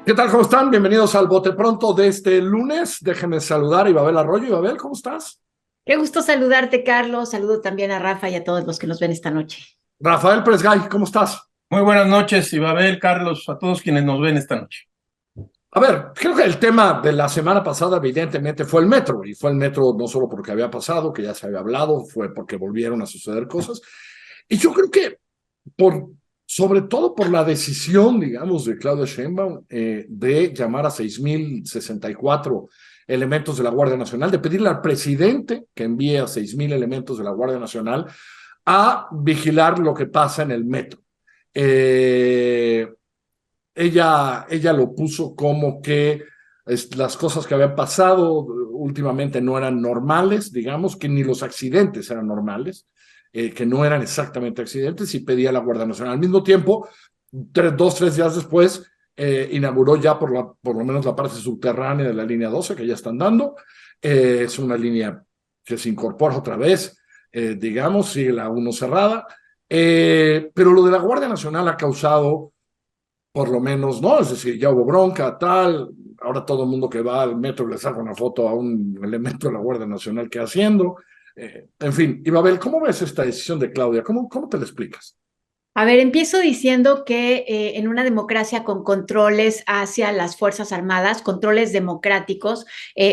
¿Qué tal? ¿Cómo están? Bienvenidos al Bote Pronto de este lunes. Déjenme saludar a Ibabel Arroyo. Ibabel, ¿cómo estás? Qué gusto saludarte, Carlos. Saludo también a Rafa y a todos los que nos ven esta noche. Rafael Presgay, ¿cómo estás? Muy buenas noches, Ibabel, Carlos, a todos quienes nos ven esta noche. A ver, creo que el tema de la semana pasada evidentemente fue el metro, y fue el metro no solo porque había pasado, que ya se había hablado, fue porque volvieron a suceder cosas. Y yo creo que sobre todo por la decisión, digamos, de Claudia Sheinbaum de llamar a 6.064 elementos de la Guardia Nacional, de pedirle al presidente que envíe a 6.000 elementos de la Guardia Nacional a vigilar lo que pasa en el metro. Eh, ella lo puso como que las cosas que habían pasado últimamente no eran normales, digamos, que ni los accidentes eran normales, que no eran exactamente accidentes, y pedía a la Guardia Nacional. Al mismo tiempo, 3 días después, inauguró ya por lo menos la parte subterránea de la línea 12, que ya están dando. Es una línea que se incorpora otra vez, digamos, sigue la 1 cerrada. Pero lo de la Guardia Nacional ha causado por lo menos, ¿no? Es decir, ya hubo bronca, tal, ahora todo el mundo que va al metro le saca una foto a un elemento de la Guardia Nacional que haciendo. En fin, Ibabel, ¿cómo ves esta decisión de Claudia? ¿Cómo te la explicas? A ver, empiezo diciendo que en una democracia con controles hacia las Fuerzas Armadas, controles democráticos,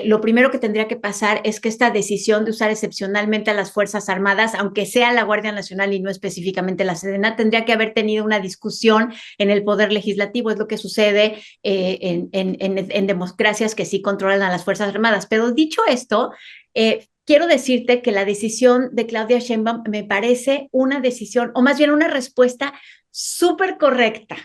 lo primero que tendría que pasar es que esta decisión de usar excepcionalmente a las Fuerzas Armadas, aunque sea la Guardia Nacional y no específicamente la Sedena, tendría que haber tenido una discusión en el Poder Legislativo. Es lo que sucede en democracias que sí controlan a las Fuerzas Armadas. Pero dicho esto, quiero decirte que la decisión de Claudia Sheinbaum me parece una decisión, o más bien una respuesta súper correcta.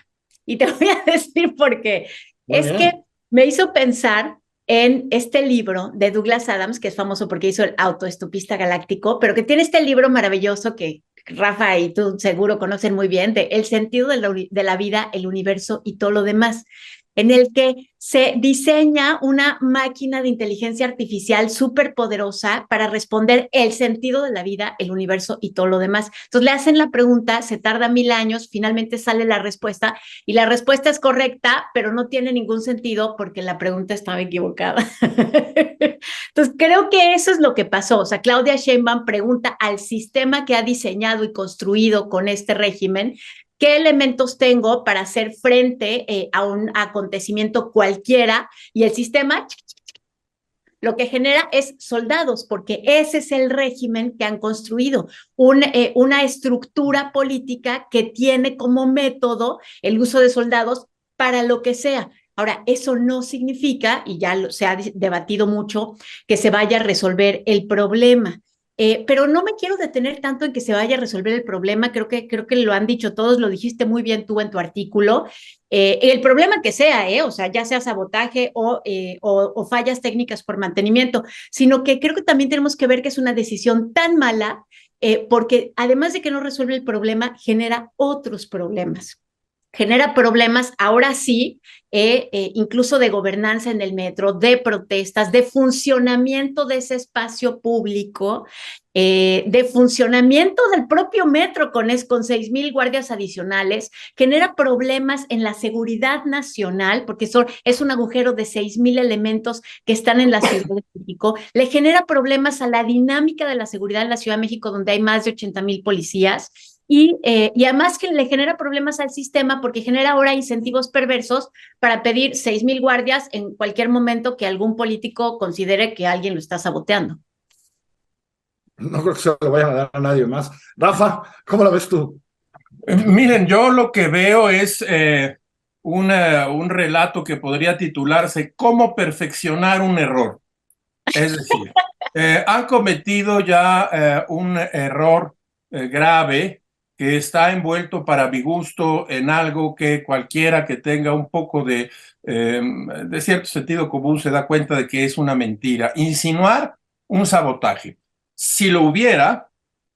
Y te voy a decir por qué. Muy Es que bien. me hizo pensar en este libro de Douglas Adams, que es famoso porque hizo el Autoestopista Galáctico, pero que tiene este libro maravilloso que Rafa y tú seguro conocen muy bien, de El sentido de la vida, el universo y todo lo demás, en el que se diseña una máquina de inteligencia artificial súper poderosa para responder el sentido de la vida, el universo y todo lo demás. Entonces le hacen la pregunta, se tarda 1000 años, finalmente sale la respuesta, y la respuesta es correcta, pero no tiene ningún sentido porque la pregunta estaba equivocada. Entonces creo que eso es lo que pasó. O sea, Claudia Sheinbaum pregunta al sistema que ha diseñado y construido con este régimen, ¿qué elementos tengo para hacer frente a un acontecimiento cualquiera? Y el sistema lo que genera es soldados, porque ese es el régimen que han construido, una estructura política que tiene como método el uso de soldados para lo que sea. Ahora, eso no significa, y ya se ha debatido mucho, que se vaya a resolver el problema. Pero no me quiero detener tanto en que se vaya a resolver el problema. Creo que lo han dicho todos, lo dijiste muy bien tú en tu artículo. El problema que sea, o sea, ya sea sabotaje o fallas técnicas por mantenimiento, sino que creo que también tenemos que ver que es una decisión tan mala, porque además de que no resuelve el problema, genera otros problemas. Genera problemas, ahora sí, incluso de gobernanza en el metro, de protestas, de funcionamiento de ese espacio público, de funcionamiento del propio metro con 6,000 guardias adicionales. Genera problemas en la seguridad nacional, porque es un agujero de 6,000 elementos que están en la Ciudad de México. Le genera problemas a la dinámica de la seguridad en la Ciudad de México, donde hay más de 80,000 policías. Y además que le genera problemas al sistema porque genera ahora incentivos perversos para pedir 6,000 guardias en cualquier momento que algún político considere que alguien lo está saboteando. No creo que se lo vayan a dar a nadie más. Rafa, ¿cómo la ves tú? Miren, yo lo que veo es un relato que podría titularse ¿Cómo perfeccionar un error? Es decir, han cometido ya un error grave que está envuelto para mi gusto en algo que cualquiera que tenga un poco de cierto sentido común se da cuenta de que es una mentira. Insinuar un sabotaje. Si lo hubiera,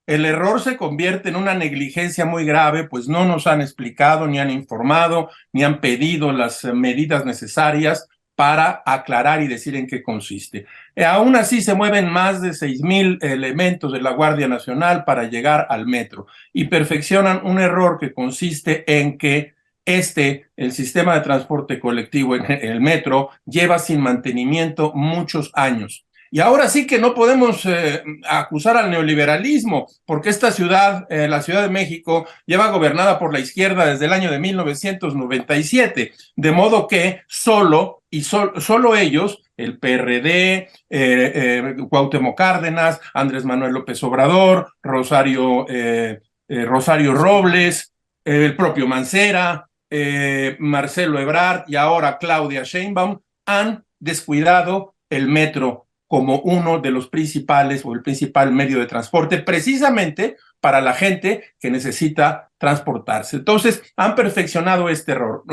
el error se convierte en una negligencia muy grave, pues no nos han explicado, ni han informado, ni han pedido las medidas necesarias para aclarar y decir en qué consiste. Aún así se mueven más de 6,000 elementos de la Guardia Nacional para llegar al metro y perfeccionan un error que consiste en que el sistema de transporte colectivo en el metro, lleva sin mantenimiento muchos años. Y ahora sí que no podemos acusar al neoliberalismo, porque esta ciudad, la Ciudad de México, lleva gobernada por la izquierda desde el año de 1997, de modo que solo ellos, el PRD, Cuauhtémoc Cárdenas, Andrés Manuel López Obrador, Rosario Robles, el propio Mancera, Marcelo Ebrard y ahora Claudia Sheinbaum han descuidado el metro como uno de los principales o el principal medio de transporte, precisamente para la gente que necesita transportarse. Entonces, han perfeccionado este error.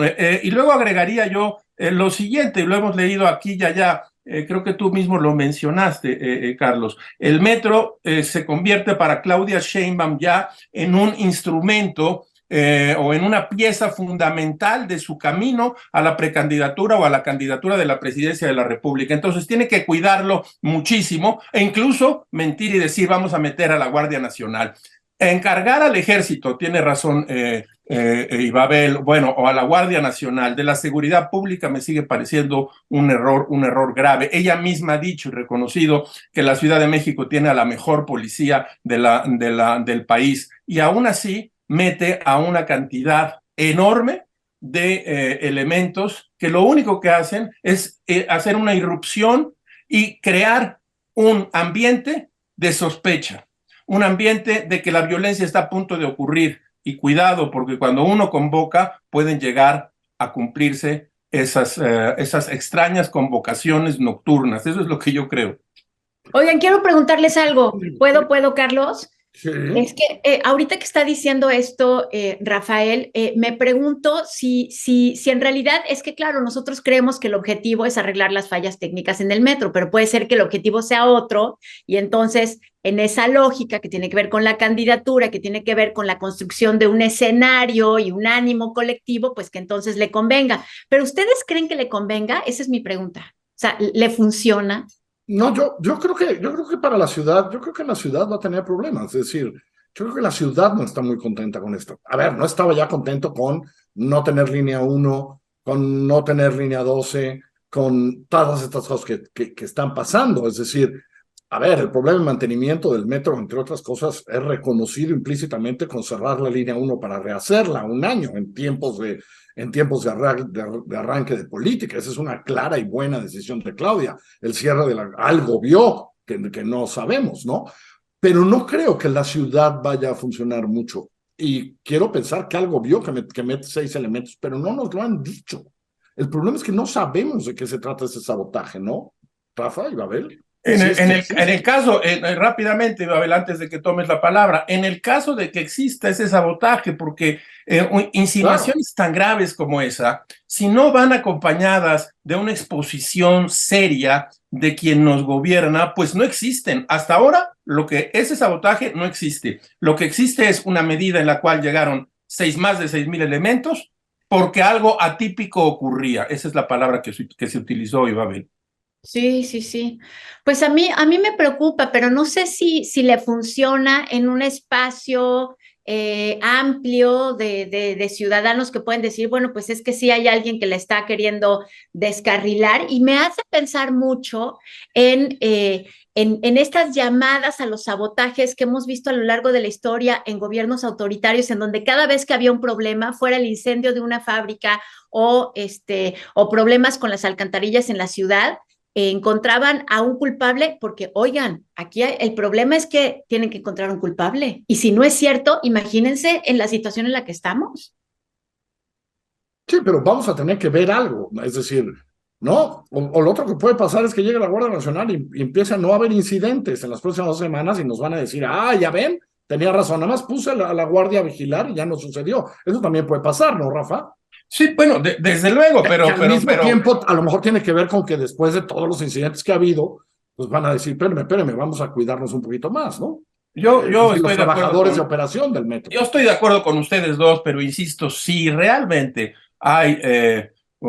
Y luego agregaría yo lo siguiente, y lo hemos leído aquí y allá, creo que tú mismo lo mencionaste, Carlos. El metro se convierte para Claudia Sheinbaum ya en un instrumento o en una pieza fundamental de su camino a la precandidatura o a la candidatura de la presidencia de la República. Entonces tiene que cuidarlo muchísimo e incluso mentir y decir vamos a meter a la Guardia Nacional. Encargar al ejército, tiene razón Ibabel, bueno, o a la Guardia Nacional de la seguridad pública me sigue pareciendo un error grave. Ella misma ha dicho y reconocido que la Ciudad de México tiene a la mejor policía del país y aún así mete a una cantidad enorme de elementos que lo único que hacen es hacer una irrupción y crear un ambiente de sospecha, un ambiente de que la violencia está a punto de ocurrir. Y cuidado, porque cuando uno convoca pueden llegar a cumplirse esas extrañas convocaciones nocturnas. Eso es lo que yo creo. Oigan, quiero preguntarles algo. ¿Puedo, Carlos? Sí. Es que ahorita que está diciendo esto, Rafael, me pregunto si en realidad es que, claro, nosotros creemos que el objetivo es arreglar las fallas técnicas en el metro, pero puede ser que el objetivo sea otro y entonces en esa lógica que tiene que ver con la candidatura, que tiene que ver con la construcción de un escenario y un ánimo colectivo, pues que entonces le convenga. ¿Pero ustedes creen que le convenga? Esa es mi pregunta. O sea, ¿le funciona? No, yo creo que para la ciudad, yo creo que la ciudad va a tener problemas. Es decir, yo creo que la ciudad no está muy contenta con esto. A ver, no estaba ya contento con no tener línea 1, con no tener línea 12, con todas estas cosas que están pasando. Es decir, a ver, el problema de mantenimiento del metro, entre otras cosas, es reconocido implícitamente con cerrar la línea 1 para rehacerla un año en tiempos de arranque de política. Esa es una clara y buena decisión de Claudia. El cierre de algo vio que no sabemos, ¿no? Pero no creo que la ciudad vaya a funcionar mucho. Y quiero pensar que algo vio que mete 6 elementos, pero no nos lo han dicho. El problema es que no sabemos de qué se trata ese sabotaje, ¿no? Rafa y Babel. En el caso, rápidamente, Babel, antes de que tomes la palabra, en el caso de que exista ese sabotaje, porque insinuaciones tan graves como esa, si no van acompañadas de una exposición seria de quien nos gobierna, pues no existen. Hasta ahora, ese sabotaje no existe. Lo que existe es una medida en la cual llegaron más de 6,000 elementos porque algo atípico ocurría. Esa es la palabra que se utilizó, Babel. Sí. Pues a mí me preocupa, pero no sé si le funciona en un espacio amplio de ciudadanos que pueden decir, bueno, pues es que sí hay alguien que la está queriendo descarrilar y me hace pensar mucho en estas llamadas a los sabotajes que hemos visto a lo largo de la historia en gobiernos autoritarios, en donde cada vez que había un problema, fuera el incendio de una fábrica o problemas con las alcantarillas en la ciudad, encontraban a un culpable porque, oigan, aquí el problema es que tienen que encontrar un culpable. Y si no es cierto, imagínense en la situación en la que estamos. Sí, pero vamos a tener que ver algo. Es decir, ¿no? O lo otro que puede pasar es que llegue la Guardia Nacional y empiece a no haber incidentes en las próximas 2 semanas y nos van a decir, ya ven, tenía razón, nada más puse a la Guardia a vigilar y ya no sucedió. Eso también puede pasar, ¿no, Rafa? Sí, bueno, desde luego, pero al mismo tiempo, a lo mejor tiene que ver con que después de todos los incidentes que ha habido, pues van a decir, espérame, vamos a cuidarnos un poquito más, ¿no? Yo estoy los trabajadores de operación del metro. Yo estoy de acuerdo con ustedes dos, pero insisto, si realmente hay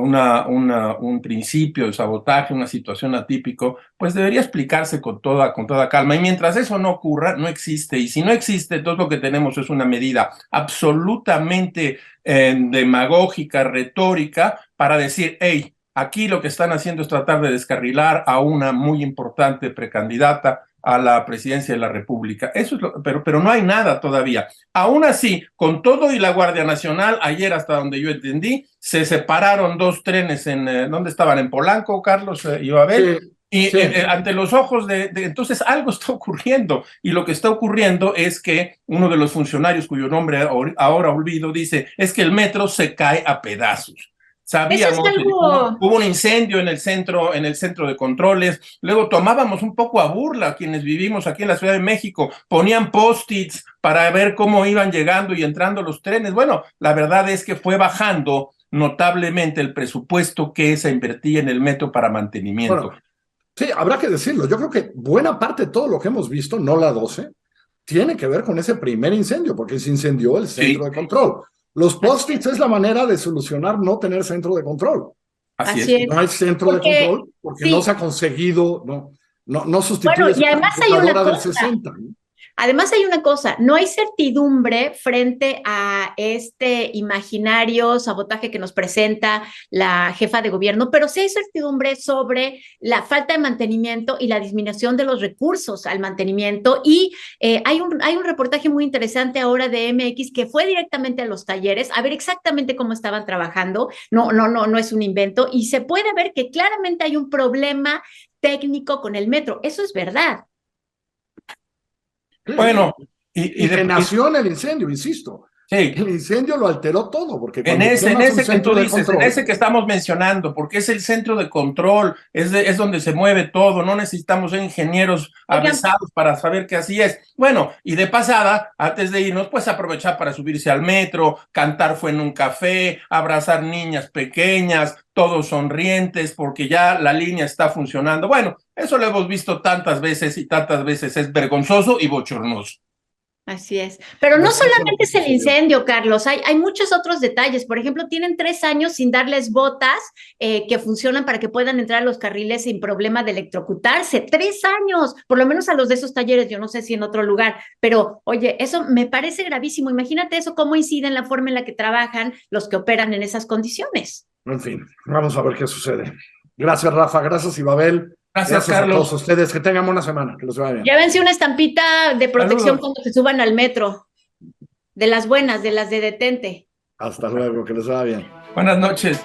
un principio de sabotaje, una situación atípico, pues debería explicarse con toda calma. Y mientras eso no ocurra, no existe. Y si no existe, todo lo que tenemos es una medida absolutamente demagógica, retórica, para decir, hey, aquí lo que están haciendo es tratar de descarrilar a una muy importante precandidata a la presidencia de la República. Eso es pero no hay nada todavía. Aún así, con todo y la Guardia Nacional, ayer hasta donde yo entendí, se separaron 2 trenes ¿dónde estaban? En Polanco, Carlos y Babel. Sí, Y sí. ante los ojos entonces algo está ocurriendo, y lo que está ocurriendo es que uno de los funcionarios cuyo nombre ahora olvido dice, es que el metro se cae a pedazos. Sabíamos, Eso es algo... hubo un incendio en el centro de controles, luego tomábamos un poco a burla quienes vivimos aquí en la Ciudad de México, ponían post-its para ver cómo iban llegando y entrando los trenes. Bueno, la verdad es que fue bajando notablemente el presupuesto que se invertía en el metro para mantenimiento. Bueno, sí, habrá que decirlo. Yo creo que buena parte de todo lo que hemos visto, no la 12, tiene que ver con ese primer incendio, porque se incendió el centro de control. Los post-its es la manera de solucionar no tener centro de control. Así es. No hay centro de control porque no se ha conseguido, no sustituye bueno, y además hay una cosa. del 60. ¿no? Además hay una cosa, no hay certidumbre frente a este imaginario sabotaje que nos presenta la jefa de gobierno, pero sí hay certidumbre sobre la falta de mantenimiento y la disminución de los recursos al mantenimiento. Y hay un reportaje muy interesante ahora de MX que fue directamente a los talleres a ver exactamente cómo estaban trabajando. No es un invento, y se puede ver que claramente hay un problema técnico con el metro. Eso es verdad. Bueno, y que nació en el incendio, insisto. Sí. El incendio lo alteró todo, porque en ese que tú dices, en ese que estamos mencionando, porque es el centro de control, es donde se mueve todo, no necesitamos ser ingenieros avesados para saber que así es. Bueno, y de pasada, antes de irnos, pues aprovechar para subirse al metro, cantar Fue en un café, abrazar niñas pequeñas, todos sonrientes, porque ya la línea está funcionando. Bueno, eso lo hemos visto tantas veces, y tantas veces es vergonzoso y bochornoso. Así es. Pero no solamente es el incendio, Carlos, hay muchos otros detalles. Por ejemplo, tienen 3 años sin darles botas que funcionan para que puedan entrar a los carriles sin problema de electrocutarse. 3 años, por lo menos a los de esos talleres, yo no sé si en otro lugar, pero oye, eso me parece gravísimo. Imagínate eso, cómo incide en la forma en la que trabajan los que operan en esas condiciones. En fin, vamos a ver qué sucede. Gracias, Rafa, gracias, Ibabel. Gracias, Carlos. A todos ustedes, que tengan buena semana, que les vaya bien. Llévense una estampita de protección cuando se suban al metro, de las buenas, de las de detente. Hasta luego, que les vaya bien. Buenas noches.